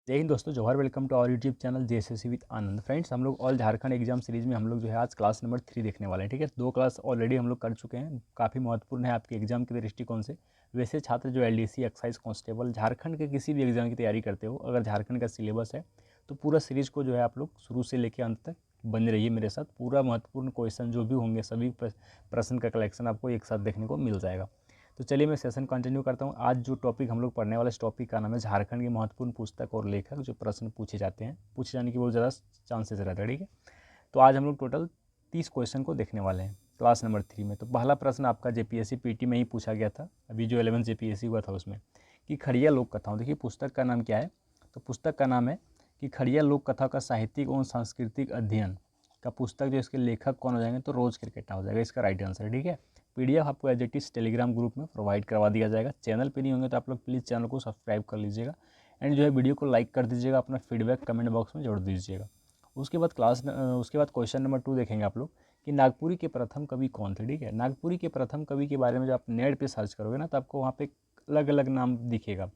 जय हिंद दोस्तों, जौहर। Welcome to our YouTube channel JSSC with Anand. Friends, हम लोग ऑल झारखंड एग्जाम सीरीज में हम लोग जो है आज क्लास नंबर 3 देखने वाले हैं। ठीक है, 2 क्लास ऑलरेडी हम लोग कर चुके हैं, काफ़ी महत्वपूर्ण है आपके एग्जाम के दृष्टिकोण से। वैसे छात्र जो एलडीसी, एक्साइज कांस्टेबल, झारखंड के किसी भी एग्जाम की तैयारी करते हो, अगर झारखंड का सिलेबस है तो पूरा सीरीज को जो है आप लोग शुरू से लेकर अंत तक बने रहिए मेरे साथ। पूरा महत्वपूर्ण क्वेश्चन जो भी होंगे सभी प्रश्न का कलेक्शन आपको एक साथ देखने को मिल जाएगा। तो चलिए मैं सेशन कंटिन्यू करता हूँ। आज जो टॉपिक हम लोग पढ़ने वाले, इस टॉपिक का नाम है झारखंड की महत्वपूर्ण पुस्तक और लेखक। जो प्रश्न पूछे जाते हैं, पूछे जाने की बहुत ज़्यादा चांसेस रहता है। ठीक है, तो आज हम लोग टोटल 30 क्वेश्चन को देखने वाले हैं क्लास नंबर 3 में। तो पहला प्रश्न आपका जेपीएससी पीटी में ही पूछा गया था, अभी जो 11 जेपीएससी हुआ था उसमें, कि खड़िया लोक कथाओं। देखिए पुस्तक का नाम क्या है, तो पुस्तक का नाम है कि खड़िया लोक कथा का साहित्यिक एवं सांस्कृतिक अध्ययन का पुस्तक। जो इसके लेखक कौन हो जाएंगे, तो रोज क्रिकेटा हो जाएगा इसका राइट आंसर। ठीक है, पीडीएफ आपको as it is Telegram group में प्रोवाइड करवा दिया जाएगा। चैनल पे नहीं होंगे तो आप लोग प्लीज़ चैनल को सब्सक्राइब कर लीजिएगा एंड जो है वीडियो को लाइक कर दीजिएगा, अपना फीडबैक कमेंट बॉक्स में जोड़ दीजिएगा। उसके बाद क्वेश्चन नंबर 2 देखेंगे आप लोग कि नागपुरी के प्रथम कवि कौन थे। ठीक है, नागपुरी के प्रथम कवि के बारे में जब आप नेट पे सर्च करोगे ना, तो आपको वहाँ पे अलग अलग नाम दिखेगा।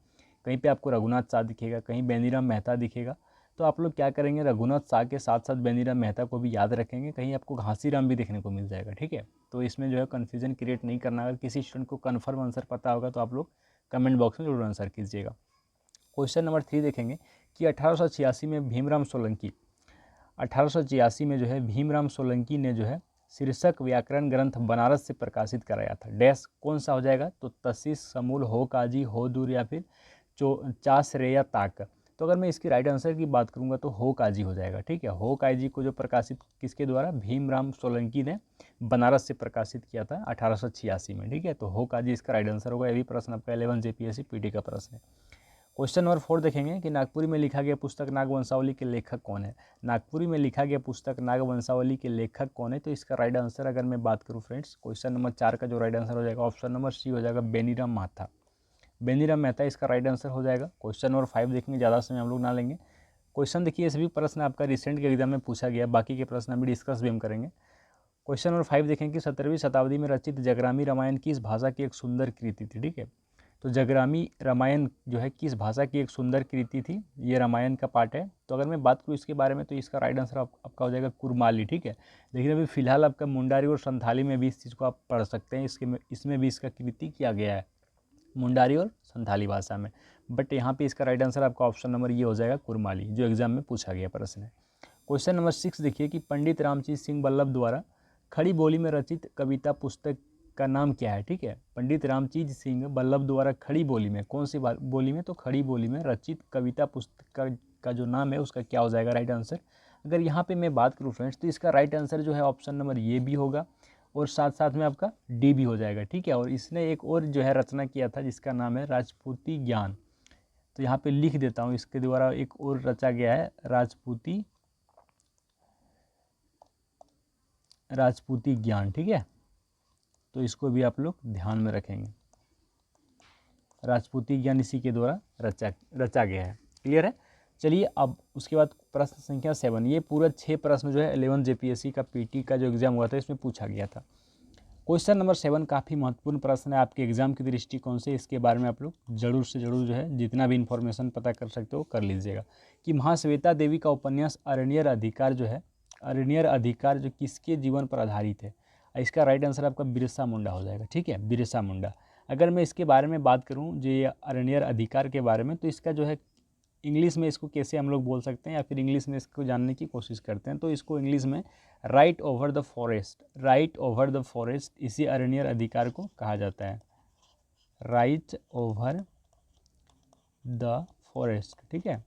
कहीं पे आपको रघुनाथ शाह दिखेगा, कहीं बेनीराम मेहता दिखेगा। तो आप लोग क्या करेंगे, रघुनाथ शाह के साथ साथ बेनीराम मेहता को भी याद रखेंगे। कहीं आपको घासीराम भी देखने को मिल जाएगा। ठीक है, तो इसमें जो है कन्फ्यूजन क्रिएट नहीं करना। अगर किसी स्टूडेंट को कन्फर्म आंसर पता होगा तो आप लोग कमेंट बॉक्स में जरूर आंसर कीजिएगा। क्वेश्चन नंबर 3 देखेंगे कि 1886 में भीमराव सोलंकी, 1886 में जो है भीमराव सोलंकी ने जो है शीर्षक व्याकरण ग्रंथ बनारस से प्रकाशित कराया था। डैश कौन सा हो जाएगा, तो तसीस, समूल, हो काजी, हो दूर या फिर चाश्रेया ताक। तो अगर मैं इसकी राइट आंसर की बात करूंगा तो हो काजी हो जाएगा। ठीक है, हो काजी को जो प्रकाशित किसके द्वारा, भीमराव सोलंकी ने बनारस से प्रकाशित किया था 1886 में। ठीक है, तो हो काजी इसका राइट आंसर होगा। ये भी प्रश्न आपका 11 जेपीएससी पीटी का प्रश्न है। क्वेश्चन नंबर 4 देखेंगे कि नागपुरी में लिखा गया पुस्तक नागवंशावली के लेखक कौन है। नागपुरी में लिखा गया पुस्तक नागवंशावली के लेखक कौन है, तो इसका राइट आंसर अगर मैं बात करूं फ्रेंड्स, क्वेश्चन नंबर 4 का जो राइट आंसर हो जाएगा, ऑप्शन नंबर सी हो जाएगा, बेनीराम मेहता। बेनीराम मेहता इसका राइट आंसर हो जाएगा। क्वेश्चन नंबर 5 देखेंगे, ज़्यादा समय हम लोग ना लेंगे। क्वेश्चन देखिए, सभी प्रश्न आपका रिसेंट के एग्जाम में पूछा गया, बाकी के प्रश्न अभी डिस्कस भी हम करेंगे। क्वेश्चन नंबर 5 देखेंगे कि 17वीं शताब्दी में रचित जगरामी रामायण किस भाषा की एक सुंदर कृति थी। ठीक है, तो जगरामी रामायण जो है किस भाषा की एक सुंदर कृति थी, ये रामायण का पार्ट है। तो अगर मैं बात करूँ इसके बारे में, तो इसका राइट आंसर आपका हो जाएगा कुरमाली। ठीक है, लेकिन अभी फिलहाल आपका मुंडारी और संथाली में भी इस चीज़ को आप पढ़ सकते हैं। इसमें भी इसका कृति किया गया है मुंडारी और संथाली भाषा में। बट यहाँ पे इसका राइट आंसर आपका ऑप्शन नंबर ये हो जाएगा, कुरमाली, जो एग्जाम में पूछा गया प्रश्न है। क्वेश्चन नंबर 6 देखिए कि पंडित रामचीत सिंह बल्लभ द्वारा खड़ी बोली में रचित कविता पुस्तक का नाम क्या है। ठीक है, पंडित रामचीत सिंह बल्लभ द्वारा खड़ी बोली में, कौन सी बोली में, तो खड़ी बोली में रचित कविता पुस्तक का जो नाम है उसका क्या हो जाएगा राइट आंसर। अगर यहाँ पे मैं बात करूँ फ्रेंड्स, तो इसका राइट आंसर जो है ऑप्शन नंबर ये भी होगा और साथ साथ में आपका डी भी हो जाएगा। ठीक है, और इसने एक और जो है रचना किया था जिसका नाम है राजपूती ज्ञान। तो यहाँ पे लिख देता हूँ, इसके द्वारा एक और रचा गया है राजपूती ज्ञान। ठीक है, तो इसको भी आप लोग ध्यान में रखेंगे। राजपूती ज्ञान इसी के द्वारा रचा गया है। क्लियर है। चलिए अब उसके बाद प्रश्न संख्या 7, ये पूरा 6 प्रश्न जो है 11 जेपीएससी का पीटी का जो एग्जाम हुआ था इसमें पूछा गया था। क्वेश्चन नंबर 7 काफ़ी महत्वपूर्ण प्रश्न है आपके एग्जाम के दृष्टिकोण से। इसके बारे में आप लोग जरूर से जरूर जो है जितना भी इन्फॉर्मेशन पता कर सकते हो कर लीजिएगा। कि महाश्वेता देवी का उपन्यास अरण्यर अधिकार जो है, अरण्यर अधिकार जो किसके जीवन पर आधारित है, इसका राइट आंसर आपका बिरसा मुंडा हो जाएगा। ठीक है, बिरसा मुंडा। अगर मैं इसके बारे में बात करूं, जो ये अरण्यर अधिकार के बारे में, तो इसका जो है इंग्लिश में इसको कैसे हम लोग बोल सकते हैं, या फिर इंग्लिश में इसको जानने की कोशिश करते हैं, तो इसको इंग्लिश में right over the forest, right over the forest, इसी अरण्यर अधिकार को कहा जाता है, राइट ओवर द फॉरेस्ट। ठीक है,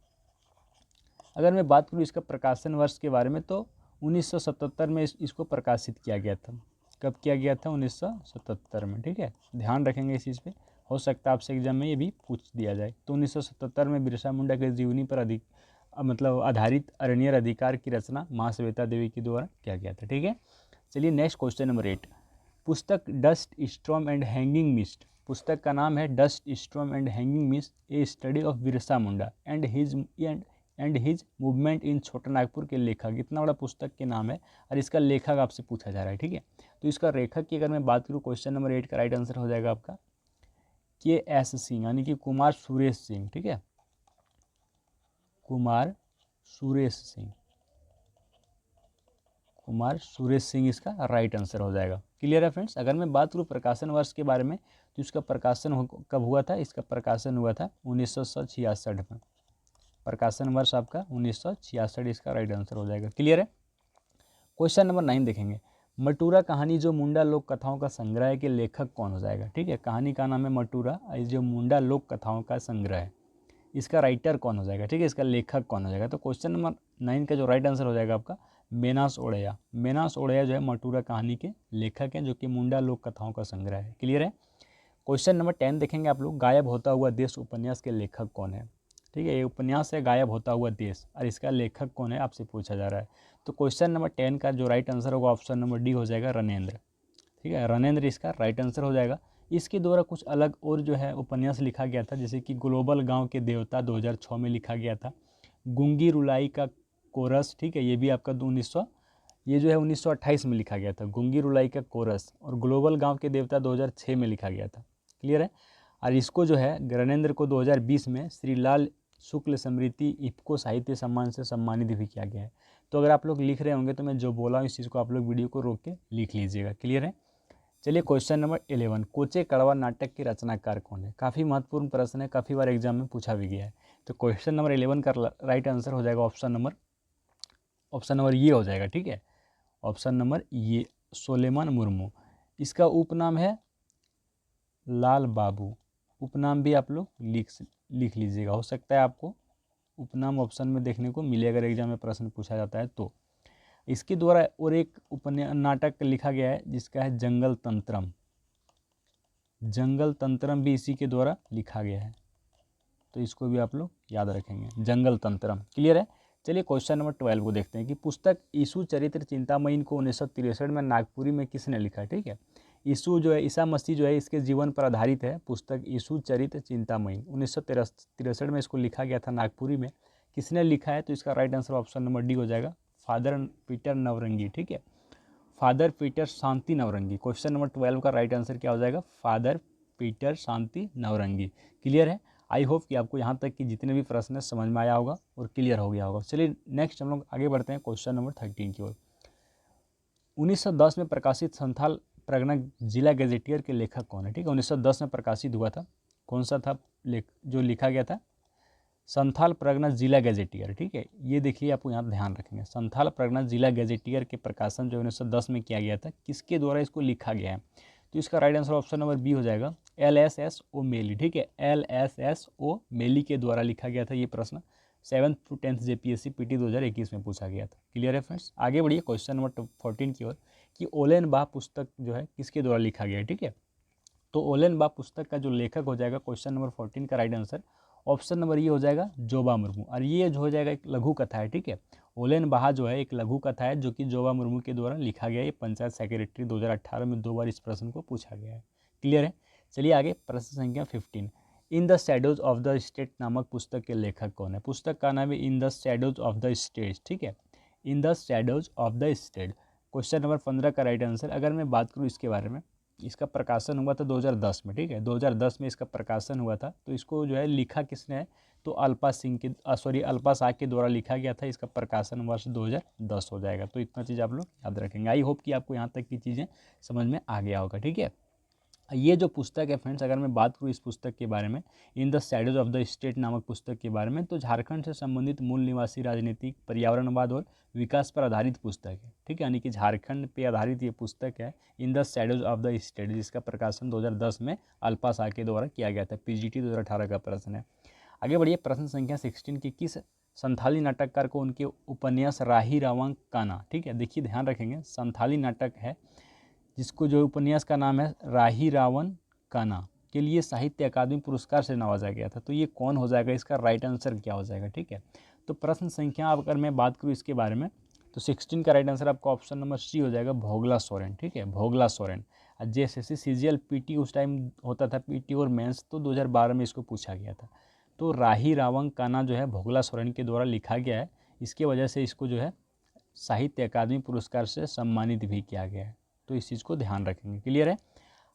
अगर मैं बात करूँ इसका प्रकाशन वर्ष के बारे में, तो 1977 में इसको प्रकाशित किया गया था। कब किया गया था, 1977 में। ठीक है, ध्यान रखेंगे इस चीज़ पे, हो सकता है आपसे एग्जाम में ये भी पूछ दिया जाए। तो 1977 में बिरसा मुंडा के जीवनी पर मतलब आधारित अरण्यर अधिकार की रचना महाश्वेता देवी के द्वारा किया गया था। ठीक है, चलिए नेक्स्ट क्वेश्चन नंबर 8, पुस्तक dust storm and hanging mist, पुस्तक का नाम है dust storm and hanging mist, A study of Birsa Munda and his movement in छोटा नागपुर के लेखक। इतना बड़ा पुस्तक के नाम है और इसका लेखक आपसे पूछा जा रहा है। ठीक है, तो इसका लेखक की अगर मैं बात करूँ, क्वेश्चन नंबर 8 का राइट आंसर हो जाएगा आपका के एस सिंह, यानी कि कुमार सुरेश सिंह। ठीक है, कुमार सुरेश सिंह, कुमार सुरेश सिंह इसका राइट आंसर हो जाएगा। क्लियर है फ्रेंड्स। अगर मैं बात करूँ प्रकाशन वर्ष के बारे में तो इसका प्रकाशन कब हुआ था, इसका प्रकाशन हुआ था 1966 में। प्रकाशन वर्ष आपका 1966 इसका राइट आंसर हो जाएगा। क्लियर है। क्वेश्चन नंबर 9 देखेंगे। मटूरा कहानी जो मुंडा लोक कथाओं का संग्रह है के लेखक कौन हो जाएगा। ठीक है, कहानी का नाम है मटूरा, जो मुंडा लोक कथाओं का संग्रह है, इसका राइटर कौन हो जाएगा। ठीक है, इसका लेखक कौन हो जाएगा। तो क्वेश्चन नंबर 9 का जो राइट आंसर हो जाएगा आपका मेनास ओड़ैया। मेनास ओड़ैया जो है मटूरा कहानी के लेखक हैं, जो कि मुंडा लोक कथाओं का संग्रह है। क्लियर है। क्वेश्चन नंबर 10 देखेंगे आप लोग। गायब होता हुआ देश उपन्यास के लेखक कौन है। ठीक है, ये उपन्यास है गायब होता हुआ देश, और इसका लेखक कौन है आपसे पूछा जा रहा है। तो क्वेश्चन नंबर 10 का जो राइट आंसर होगा ऑप्शन नंबर डी हो जाएगा रणेंद्र। ठीक है, रणेंद्र इसका राइट आंसर हो जाएगा। इसके द्वारा कुछ अलग और जो है उपन्यास लिखा गया था, जैसे कि ग्लोबल गांव के देवता 2006 में लिखा गया था। गुंगी रुलाई का कोरस, ठीक है, ये भी आपका 1928 में लिखा गया था। गुंगी रुलाई का कोरस और ग्लोबल गांव के देवता 2006 में लिखा गया था। क्लियर है। और इसको जो है रणेंद्र को 2020 में श्री लाल शुक्ल स्मृति इफ्को साहित्य सम्मान से सम्मानित भी किया गया है। तो अगर आप लोग लिख रहे होंगे तो मैं जो बोला हूँ इस चीज़ को आप लोग वीडियो को रोक के लिख लीजिएगा। क्लियर है। चलिए क्वेश्चन नंबर 11। कोचे कड़वा नाटक के रचनाकार कौन है। काफ़ी महत्वपूर्ण प्रश्न है, काफ़ी बार एग्जाम में पूछा भी गया है। तो क्वेश्चन नंबर 11 का राइट आंसर हो जाएगा ऑप्शन नंबर ये हो जाएगा। ठीक है, ऑप्शन नंबर ये सोलेमान मुर्मू। इसका उपनाम है लाल बाबू। उपनाम भी आप लोग लिख लीजिएगा, हो सकता है आपको उपनाम ऑप्शन में देखने को मिले अगर एग्जाम में प्रश्न पूछा जाता है तो। इसके द्वारा और एक नाटक लिखा गया है जिसका है जंगल तंत्रम। जंगल तंत्रम भी इसी के द्वारा लिखा गया है, तो इसको भी आप लोग याद रखेंगे, जंगल तंत्रम। क्लियर है। चलिए क्वेश्चन नंबर 12 को देखते हैं कि पुस्तक यीशु चरित्र चिंतामयी को 1963 में नागपुरी में किसने लिखा है। ठीक है, यीशु जो है, ईसा मसीह जो है, इसके जीवन पर आधारित है पुस्तक यीशु चरित्र चिंतामयी। 1963 में इसको लिखा गया था नागपुरी में। किसने लिखा है, तो इसका right answer option number D हो जाएगा, फादर पीटर नवरंगी। ठीक है, फादर पीटर शांति नवरंगी। क्वेश्चन नंबर 12 का राइट आंसर क्या हो जाएगा, फादर पीटर शांति नवरंगी। क्लियर है। आई होप कि आपको यहाँ तक कि जितने भी प्रश्न समझ में आया होगा और क्लियर हो गया होगा। चलिए नेक्स्ट हम लोग आगे बढ़ते हैं क्वेश्चन नंबर 13 की ओर। 1910 में प्रकाशित संथाल प्रगना जिला गैजेटियर के लेखक कौन है। ठीक है, 1910 में प्रकाशित हुआ था, कौन सा था जो लिखा गया था, संथाल प्रगना जिला गैजेटियर। ठीक है, ये देखिए आपको यहाँ ध्यान रखेंगे, संथाल प्रगना जिला गैजेटियर के प्रकाशन जो 1910 में किया गया था, किसके द्वारा इसको लिखा गया है। तो इसका right answer option number B हो जाएगा, LSS ओमेली। ठीक है, LSS ओमेली के द्वारा लिखा गया था। ये प्रश्न 7th to 10th JPSC PT 2021 में पूछा गया था। क्लियर है फ्रेंड्स। आगे बढ़िए क्वेश्चन नंबर 14 की ओर कि ओलेनबाह पुस्तक जो है किसके द्वारा लिखा गया है। ठीक है, तो ओलेनबाह पुस्तक का जो लेखक हो जाएगा क्वेश्चन नंबर 14 का राइट आंसर ऑप्शन नंबर ये हो जाएगा, जोबा मुर्मू। और ये जो हो जाएगा एक लघु कथा है। ठीक है, ओलेनबाह जो है एक लघु कथा है जो कि जोबा मुर्मू के द्वारा लिखा गया है। ये पंचायत सेक्रेटरी 2018 में 2 बार इस प्रश्न को पूछा गया है। क्लियर है। चलिए आगे प्रश्न संख्या 15। In the shadows of the state नामक पुस्तक के लेखक कौन है। पुस्तक का नाम है in the shadows of the state. ठीक है, in the shadows of the state. Question number 15 का राइट आंसर, अगर मैं बात करूँ इसके बारे में, इसका प्रकाशन हुआ था 2010 में। ठीक है, 2010 में इसका प्रकाशन हुआ था। तो इसको जो है लिखा किसने है, तो अल्पा शाह के द्वारा लिखा गया था। इसका प्रकाशन वर्ष 2010 हो जाएगा। तो इतना चीज़ आप लोग याद रखेंगे। आई होप कि आपको यहाँ तक की चीज़ें समझ में आ गया होगा। ठीक है, ये जो पुस्तक है फ्रेंड्स, अगर मैं बात करूँ इस पुस्तक के बारे में, in the shadows of the state नामक पुस्तक के बारे में, तो झारखंड से संबंधित मूल निवासी राजनीतिक, पर्यावरणवाद और विकास पर आधारित पुस्तक है। ठीक है, यानी कि झारखंड पे आधारित ये पुस्तक है, in the shadows of the state, जिसका प्रकाशन 2010 में अल्पा शाह के द्वारा किया गया था। PGT 2018 का प्रश्न है। आगे बढ़िए प्रश्न संख्या 16 की, किस संथाली नाटककार को उनके उपन्यास राही रावण काना। ठीक है, देखिए ध्यान रखेंगे, संथाली नाटक है जिसको जो उपन्यास का नाम है राही रावण काना, के लिए साहित्य अकादमी पुरस्कार से नवाजा गया था। तो ये कौन हो जाएगा, इसका राइट आंसर क्या हो जाएगा। ठीक है, तो प्रश्न संख्या अगर मैं बात करूँ इसके बारे में, तो 16 का राइट आंसर आपका ऑप्शन नंबर सी हो जाएगा, भोगला सोरेन। ठीक है, भोगला सोरेन। JSSC CGL PT उस टाइम होता था, PT और मेंस, तो 2012 में इसको पूछा गया था। तो राही रावण काना जो है भोगला सोरेन के द्वारा लिखा गया है, इसके वजह से इसको जो है साहित्य अकादमी पुरस्कार से सम्मानित भी किया गया है। तो इस चीज़ को ध्यान रखेंगे। क्लियर है।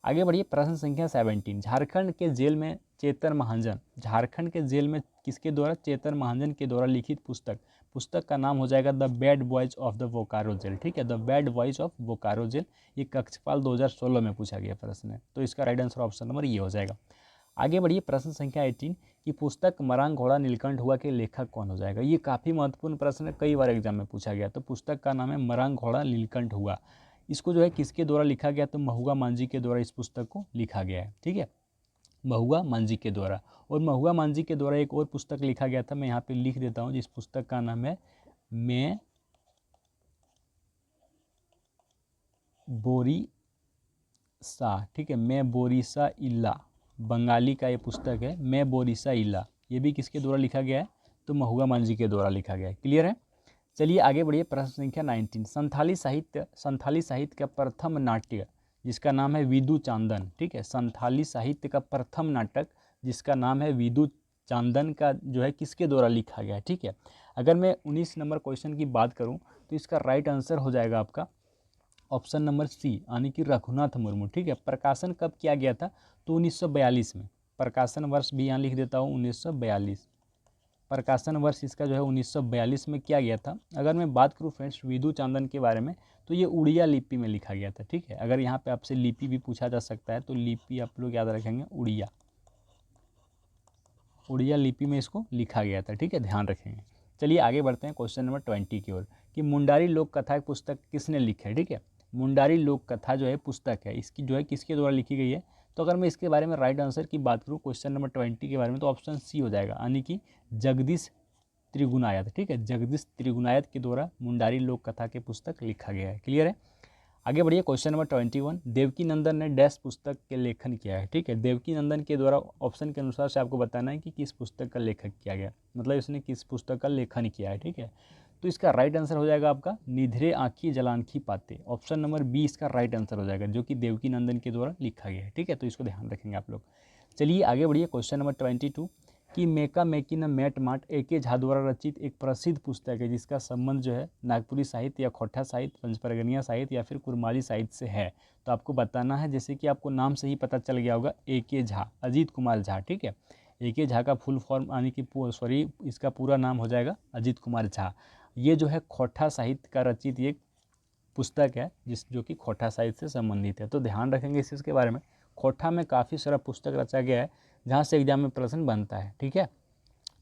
आगे बढ़िए प्रश्न संख्या 17। झारखंड के जेल में चेतन महाजन, झारखंड के जेल में किसके द्वारा? चेतन महाजन के द्वारा लिखित पुस्तक का नाम हो जाएगा the bad boys of the Bokaro jail. ठीक है, the bad boys of Bokaro jail. ये कक्षपाल 2016 में पूछा गया प्रश्न है, तो इसका राइट आंसर ऑप्शन नंबर ये हो जाएगा। आगे बढ़िए, प्रश्न संख्या 18 की पुस्तक मरांग घोड़ा नीलकंठ हुआ के लेखक कौन हो जाएगा? ये काफ़ी महत्वपूर्ण प्रश्न है, कई बार एग्जाम में पूछा गया। तो पुस्तक का नाम है मरांग घोड़ा नीलकंठ हुआ। इसको जो है किसके द्वारा लिखा गया? तो महुआ मांझी के द्वारा इस पुस्तक को लिखा गया है। ठीक है, महुआ मांझी के द्वारा। और महुआ मांझी के द्वारा एक और पुस्तक लिखा गया था, मैं यहाँ पे लिख देता हूँ, जिस पुस्तक का नाम है मैं बोरीसा। ठीक है, मैं बोरीसा इल्ला, बंगाली का ये पुस्तक है, मैं बोरीसा इल्ला। ये भी किसके द्वारा लिखा गया है? तो महुआ मांझी के द्वारा लिखा गया है। क्लियर है? चलिए आगे बढ़िए, प्रश्न संख्या 19 संथाली साहित्य का प्रथम नाट्य जिसका नाम है विदु चांदन। ठीक है, संथाली साहित्य का प्रथम नाटक जिसका नाम है विदु चांदन का जो है किसके द्वारा लिखा गया है? ठीक है, अगर मैं 19 नंबर क्वेश्चन की बात करूं तो इसका राइट आंसर हो जाएगा आपका ऑप्शन नंबर सी, यानी कि रघुनाथ मुर्मू। ठीक है, प्रकाशन कब किया गया था? तो 1942 में। प्रकाशन वर्ष भी यहाँ लिख देता हूँ 1942। प्रकाशन वर्ष इसका जो है 1942 में किया गया था। अगर मैं बात करूँ फ्रेंड्स विदु चांदन के बारे में, तो ये उड़िया लिपि में लिखा गया था। ठीक है, अगर यहाँ पे आपसे लिपि भी पूछा जा सकता है तो लिपि आप लोग याद रखेंगे उड़िया लिपि में इसको लिखा गया था। ठीक है, ध्यान रखेंगे। चलिए आगे बढ़ते हैं क्वेश्चन नंबर 20 की ओर कि मुंडारी लोक कथा पुस्तक किसने लिखी है? ठीक है, मुंडारी लोक कथा जो है पुस्तक है, इसकी जो है किसके द्वारा लिखी गई है? तो अगर मैं इसके बारे में राइट आंसर की बात करूँ क्वेश्चन नंबर 20 के बारे में, तो ऑप्शन सी हो जाएगा, यानी कि जगदीश त्रिगुणायत। ठीक है, जगदीश त्रिगुणायत के द्वारा मुंडारी लोक कथा के पुस्तक लिखा गया है। क्लियर है? आगे बढ़िए, क्वेश्चन नंबर 21 देवकी नंदन ने डैश पुस्तक के लेखन किया है? ठीक है, देवकी नंदन के द्वारा ऑप्शन के अनुसार से आपको बताना है कि किस पुस्तक का लेखक किया गया, मतलब इसने किस पुस्तक का लेखन किया है। ठीक है, तो इसका राइट आंसर हो जाएगा आपका निधरे आँखी जलानखी पाते। ऑप्शन नंबर बी इसका राइट आंसर हो जाएगा, जो कि देवकी नंदन के द्वारा लिखा गया है। ठीक है, तो इसको ध्यान रखेंगे आप लोग। चलिए आगे बढ़िए, क्वेश्चन नंबर 22 कि मेका मेकी न मैट माट ए.के. झा द्वारा रचित एक प्रसिद्ध पुस्तक है जिसका संबंध जो है नागपुरी साहित्य या खोटा साहित्य, पंचपरगनिया साहित्य या फिर कुरमाली साहित्य से है। तो आपको बताना है, जैसे कि आपको नाम से ही पता चल गया होगा, ए.के. झा, अजीत कुमार झा। ठीक है, ए.के. झा का फुल फॉर्म यानी कि इसका पूरा नाम हो जाएगा अजीत कुमार झा। ये जो है खोटा साहित्य का रचित एक पुस्तक है जो कि खोटा साहित्य से संबंधित है। तो ध्यान रखेंगे इस चीज़ के बारे में। खोटा में काफ़ी सारा पुस्तक रचा गया है जहाँ से एग्जाम में प्रश्न बनता है। ठीक है,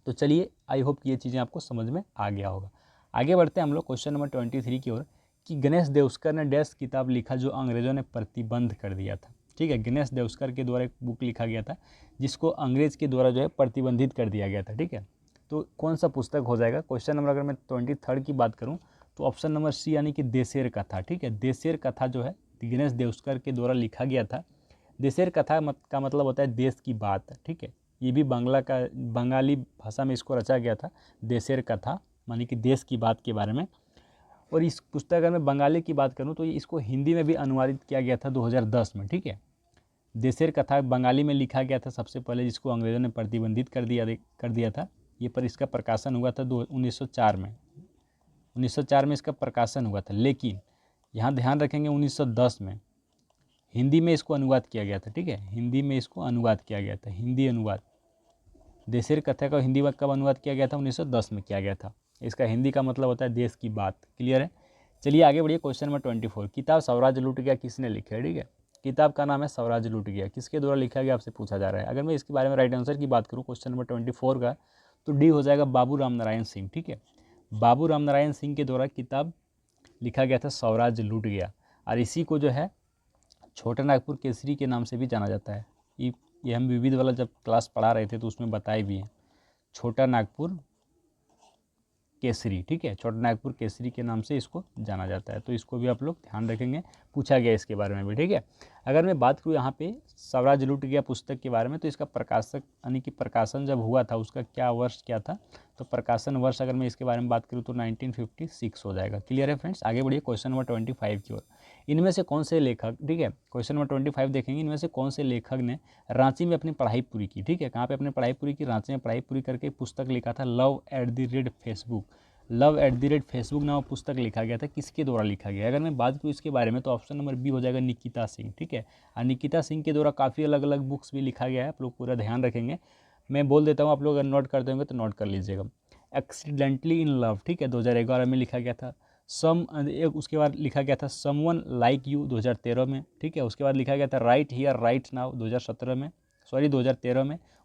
तो चलिए आई होप कि ये चीज़ें आपको समझ में आ गया होगा। आगे बढ़ते हैं हम लोग क्वेश्चन नंबर 23 की ओर कि गणेश देवस्कर ने डैश किताब लिखा जो अंग्रेज़ों ने प्रतिबंध कर दिया था। ठीक है, गणेश देवस्कर के द्वारा एक बुक लिखा गया था जिसको अंग्रेज़ के द्वारा जो है प्रतिबंधित कर दिया गया था। ठीक है, तो कौन सा पुस्तक हो जाएगा? क्वेश्चन नंबर अगर मैं 23 की बात करूँ तो ऑप्शन नंबर सी, यानी कि देशेर कथा। ठीक है, देशेर कथा जो है गणेश देवस्कर के द्वारा लिखा गया था। देशेर कथा का मतलब होता है देश की बात। ठीक है, ये भी बंगाली भाषा में इसको रचा गया था, देशेर कथा मानी कि देश की बात के बारे में। और इस पुस्तक अगर मैं बंगाली की बात करूँ तो इसको हिंदी में भी अनुवादित किया गया था 2010 में। ठीक है, देशेर कथा बंगाली में लिखा गया था सबसे पहले, जिसको अंग्रेज़ों ने प्रतिबंधित कर दिया था ये, पर इसका प्रकाशन हुआ था 1904 में। 1904 में इसका प्रकाशन हुआ था, लेकिन यहाँ ध्यान रखेंगे 1910 में हिंदी में इसको अनुवाद किया गया था। ठीक है, हिंदी में इसको अनुवाद किया गया था, हिंदी अनुवाद। देशेर कथा का हिंदी कब अनुवाद किया गया था? 1910 में किया गया था। इसका हिंदी का मतलब होता है देश की बात। क्लियर है? चलिए आगे बढ़िए, क्वेश्चन नंबर 24 किताब स्वराज लूट गया किसने लिखी है? ठीक है, किताब का नाम है स्वराज लूट गया, किसके द्वारा लिखा गया आपसे पूछा जा रहा है। अगर मैं इसके बारे में राइट आंसर की बात करूँ क्वेश्चन नंबर 24 का, तो डी हो जाएगा बाबू रामनारायण सिंह। ठीक है, बाबू रामनारायण सिंह के द्वारा किताब लिखा गया था स्वराज लूट गया। और इसी को जो है छोटा नागपुर केसरी के नाम से भी जाना जाता है। ये हम विविध वाला जब क्लास पढ़ा रहे थे तो उसमें बताए भी हैं, छोटा नागपुर केसरी। ठीक है, छोटा नागपुर केसरी के नाम से इसको जाना जाता है। तो इसको भी आप लोग ध्यान रखेंगे, पूछा गया इसके बारे में भी। ठीक है, अगर मैं बात करूँ यहाँ पे स्वराज लूट गया पुस्तक के बारे में, तो इसका प्रकाशक यानी कि प्रकाशन जब हुआ था उसका क्या वर्ष क्या था? तो प्रकाशन वर्ष अगर मैं इसके बारे में बात करूँ तो 1956 हो जाएगा। क्लियर है फ्रेंड्स? आगे बढ़िए क्वेश्चन नंबर 25 की ओर। इनमें से कौन से लेखक, ठीक है, क्वेश्चन नंबर 25 देखेंगे, इनमें से कौन से लेखक ने रांची में अपनी पढ़ाई पूरी की? ठीक है, कहाँ पे अपनी पढ़ाई पूरी की? रांची में पढ़ाई पूरी करके पुस्तक लिखा था love at the rate Facebook. love@facebook नाम पुस्तक लिखा गया था, किसके द्वारा लिखा गया? अगर मैं बात करूँ इसके बारे में तो ऑप्शन नंबर बी हो जाएगा निकिता सिंह, ठीक है। और निकिता सिंह के द्वारा काफ़ी अलग अलग बुक्स भी लिखा गया है, आप लोग पूरा ध्यान रखेंगे। मैं बोल देता हूँ, आप लोग अगर नोट करते होंगे तो नोट कर लीजिएगा। एक्सीडेंटली इन लव, ठीक है, 2011 में लिखा गया था। उसके बाद लिखा गया था समवन लाइक यू 2013 में, ठीक है। उसके बाद लिखा गया था राइट हियर राइट नाउ 2013 में।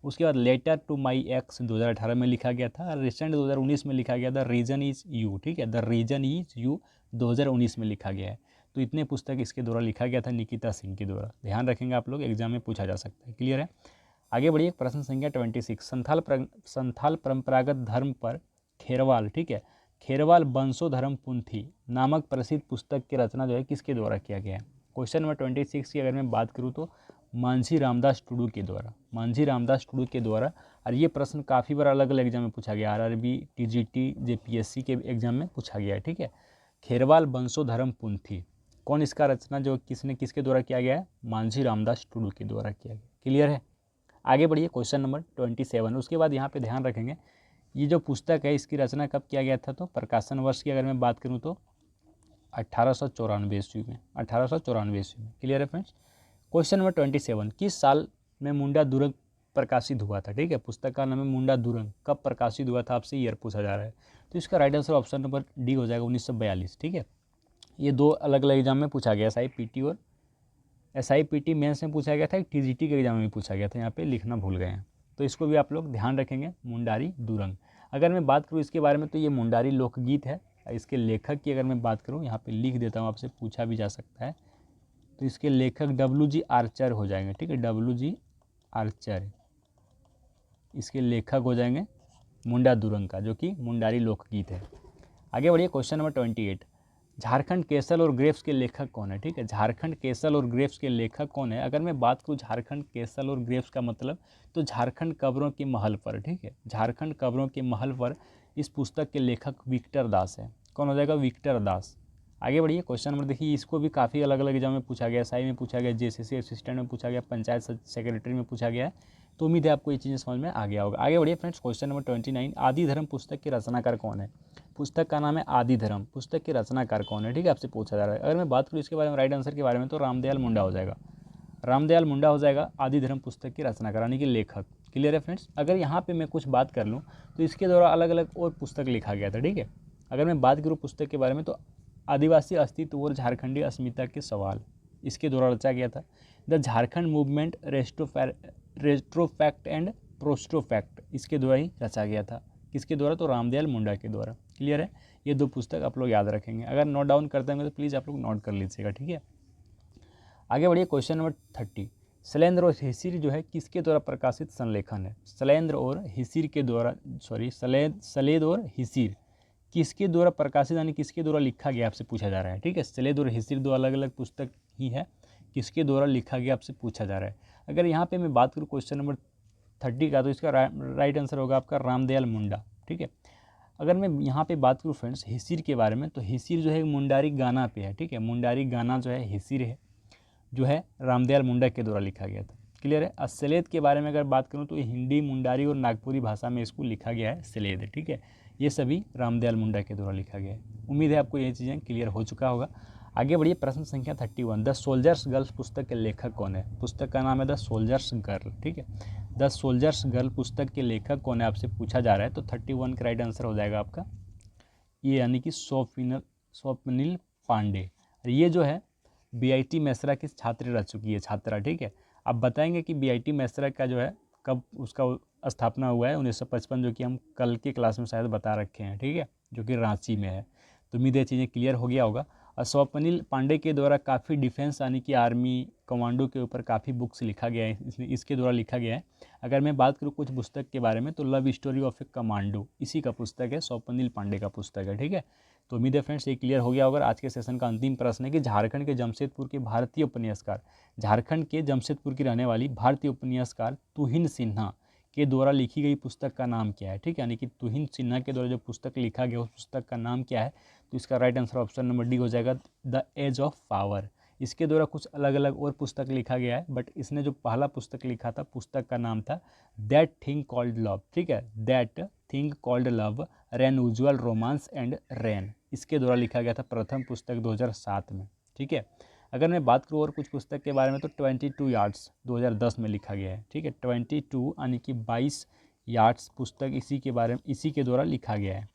उसके बाद लेटर टू माई एक्स 2018 में लिखा गया था। रिसेंट 2019 में लिखा गया था रीजन इज़ यू, ठीक है, द रीजन इज़ यू 2019 में लिखा गया है। तो इतने पुस्तक इसके द्वारा लिखा गया था निकिता सिंह के द्वारा, ध्यान रखेंगे आप लोग, एग्जाम में पूछा जा सकता है। क्लियर है? आगे बढ़िए, प्रश्न संख्या 26, संथाल परंपरागत धर्म पर खेरवाल, ठीक है, खेरवाल वंशोधर्म पुंथी नामक प्रसिद्ध पुस्तक की रचना जो है किसके द्वारा किया गया है? क्वेश्चन नंबर 26 की अगर मैं बात करूँ तो मांझी रामदास टुडू के द्वारा। और ये प्रश्न काफ़ी बार अलग अलग एग्जाम में पूछा गया, आरआरबी, टीजीटी, जेपीएससी के एग्जाम में पूछा गया है, ठीक है। खेरवाल वंशोधर्म पुंथी, कौन इसका रचना जो किसके द्वारा किया गया है? मांझी रामदास टुडू के द्वारा किया गया। क्लियर है? आगे बढ़िए, क्वेश्चन नंबर 27। उसके बाद यहाँ पे ध्यान रखेंगे, ये जो पुस्तक है इसकी रचना कब किया गया था? तो प्रकाशन वर्ष की अगर मैं बात करूँ तो 1894 ईस्वी में, 1894 ईस्वी में। क्लियर है फ्रेंड्स? क्वेश्चन नंबर 27, किस साल में मुंडा दुरंग प्रकाशित हुआ था? ठीक है, पुस्तक का नाम है मुंडा दुरंग, कब प्रकाशित हुआ था आपसे ईयर पूछा जा रहा है। तो इसका right answer option number D हो जाएगा 1942, ठीक है। ये दो अलग अलग एग्जाम में पूछा गया, SIPT मेंस में पूछा गया था, एक TGT के एग्जाम में भी पूछा गया था, यहाँ पे लिखना भूल गए हैं, तो इसको भी आप लोग ध्यान रखेंगे, मुंडारी दुरंग। अगर मैं बात करूँ इसके बारे में तो ये मुंडारी लोकगीत है। इसके लेखक की अगर मैं बात करूँ, यहाँ पे लिख देता हूँ, आपसे पूछा भी जा सकता है, तो इसके लेखक WG आर्चर हो जाएंगे, ठीक है, WG आर्चर इसके लेखक हो जाएंगे मुंडा दुरंग का, जो कि मुंडारी लोकगीत है। आगे बढ़िए, क्वेश्चन नंबर 28, झारखंड केसल और ग्रेप्स के लेखक कौन है? ठीक है, झारखंड केसल और ग्रेप्स के लेखक कौन है? अगर मैं बात करूँ झारखंड केसल और ग्रेप्स का मतलब, तो झारखंड कब्रों के महल पर, ठीक है, झारखंड कब्रों के महल पर इस पुस्तक के लेखक विक्टर दास है। कौन हो जाएगा? विक्टर दास। आगे बढ़िए, क्वेश्चन नंबर देखिए, इसको भी काफ़ी अलग अलग एग्जाम में पूछा गया, SI में पूछा गया, JCC असिस्टेंट में पूछा गया, पंचायत सेक्रेटरी में पूछा गया है, तो उम्मीद है आपको ये चीज़ें समझ में आ गया होगा। आगे बढ़िए फ्रेंड्स, क्वेश्चन नंबर 29, आदि धर्म पुस्तक के रचनाकार कौन है? पुस्तक का नाम है आदि धर्म, पुस्तक के रचनाकार कौन है? ठीक है, आपसे पूछा जा रहा है। अगर मैं बात करूँ इसके बारे में, राइट आंसर के बारे में, तो रामदयाल मुंडा हो जाएगा, रामदयाल मुंडा हो जाएगा आदि धर्म पुस्तक की रचनाकार, यानी कि लेखक। क्लियर है फ्रेंड्स? अगर यहाँ पे मैं कुछ बात कर लूँ तो इसके द्वारा अलग अलग और पुस्तक लिखा गया था, ठीक है। अगर मैं बात करूँ पुस्तक के बारे में तो आदिवासी अस्तित्व और झारखंडी अस्मिता के सवाल, इसके द्वारा रचा गया था। द झारखंड मूवमेंट रेट्रोफैक्ट एंड प्रोस्टोफैक्ट, इसके द्वारा ही रचा गया था। किसके द्वारा? तो रामदयाल मुंडा के द्वारा। क्लियर है? ये दो पुस्तक आप लोग याद रखेंगे, अगर नोट डाउन करते होंगे तो प्लीज़ आप लोग नोट कर लीजिएगा, ठीक है। आगे बढ़िए, क्वेश्चन नंबर 30, शैलेंद्र और हिसिर जो है किसके द्वारा प्रकाशित संलेखन है? शैलेंद्र और हिसिर के द्वारा, शैलेंद्र और हिसिर किसके द्वारा प्रकाशित, यानी किसके द्वारा लिखा गया, आपसे पूछा जा रहा है, ठीक है। शैलेंद्र और हिसिर दो अलग अलग पुस्तक ही है, किसके द्वारा लिखा गया आपसे पूछा जा रहा है। अगर यहाँ पे मैं बात करूँ क्वेश्चन नंबर 30 का, तो इसका राइट आंसर होगा आपका रामदयाल मुंडा, ठीक है। अगर मैं यहाँ पे बात करूँ फ्रेंड्स हिसिर के बारे में, तो हिसिर जो है मुंडारी गाना पे है, ठीक है, मुंडारी गाना जो है हिसिर है, जो है रामदयाल मुंडा के द्वारा लिखा गया था। क्लियर है? सलेद के बारे में अगर बात करूँ तो हिंदी, मुंडारी और नागपुरी भाषा में इसको लिखा गया है सलेद, ठीक है। ये सभी रामदयाल मुंडा के द्वारा लिखा गया है। उम्मीद है आपको ये चीज़ें क्लियर हो चुका होगा। आगे बढ़िए, प्रश्न संख्या 31, द सोल्जर्स गर्ल्स पुस्तक के लेखक कौन है? पुस्तक का नाम है द सोल्जर्स गर्ल, ठीक है। द सोल्जर्स गर्ल पुस्तक के लेखक कौन है, आपसे पूछा जा रहा है, तो 31 का राइट आंसर हो जाएगा आपका ये, यानी कि स्वप्निल पांडे। ये जो है BIT मेसरा की छात्र रह चुकी है, छात्रा, ठीक है। अब बताएंगे कि BIT मेसरा का जो है कब उसका स्थापना हुआ है, 1955, जो कि हम कल के क्लास में शायद बता रखे हैं, ठीक है, जो कि रांची में है। तो उम्मीद है चीज़ें क्लियर हो गया होगा। और स्वप्निल पांडे के द्वारा काफ़ी डिफेंस, यानी कि आर्मी, कमांडो के ऊपर काफ़ी बुक्स लिखा गया है, इसके द्वारा लिखा गया है। अगर मैं बात करूँ कुछ पुस्तक के बारे में, तो love story of A commando इसी का पुस्तक है, स्वप्निल पांडे का पुस्तक है, ठीक है। तो उम्मीद है फ्रेंड्स ये क्लियर हो गया होगा। आज के सेशन का अंतिम प्रश्न है कि झारखंड के जमशेदपुर के भारतीय उपन्यासकार, झारखंड के जमशेदपुर की रहने वाली भारतीय उपन्यासकार तुहिन सिन्हा के द्वारा लिखी गई पुस्तक का नाम क्या है, ठीक है, यानी कि तुहिन सिन्हा के द्वारा जो पुस्तक लिखा गया उस पुस्तक का नाम क्या है? तो इसका right answer option number D हो जाएगा, द एज ऑफ पावर। इसके द्वारा कुछ अलग अलग और पुस्तक लिखा गया है, बट इसने जो पहला पुस्तक लिखा था, पुस्तक का नाम था दैट थिंग कॉल्ड लव, ठीक है, that thing called love ran usual romance and ran, इसके द्वारा लिखा गया था प्रथम पुस्तक 2007 में, ठीक है। अगर मैं बात करूँ और कुछ पुस्तक के बारे में तो 22 यार्ड्स 2010 में लिखा गया है, ठीक है, 22 यानी कि 22 यार्ड्स पुस्तक इसी के बारे में, इसी के द्वारा लिखा गया है,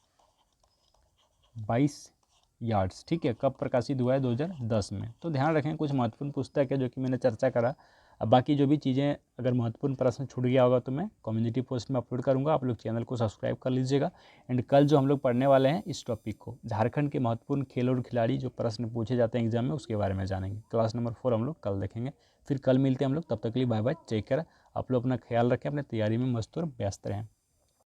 22 यार्ड्स, ठीक है। कब प्रकाशित हुआ है? 2010 में। तो ध्यान रखें कुछ महत्वपूर्ण पुस्तक है जो कि मैंने चर्चा करा। अब बाकी जो भी चीज़ें, अगर महत्वपूर्ण प्रश्न छूट गया होगा तो मैं कम्युनिटी पोस्ट में अपलोड करूंगा, आप लोग चैनल को सब्सक्राइब कर लीजिएगा। एंड कल जो हम लोग पढ़ने वाले हैं इस टॉपिक को, झारखंड के महत्वपूर्ण खेल और खिलाड़ी जो प्रश्न पूछे जाते हैं एग्जाम में, उसके बारे में जानेंगे। क्लास नंबर 4 हम लोग कल देखेंगे। फिर कल मिलते हैं हम लोग, तब तक के लिए बाय बाय, टेक केयर। आप लोग अपना ख्याल रखें, अपने तैयारी में मस्त और व्यस्त रहें।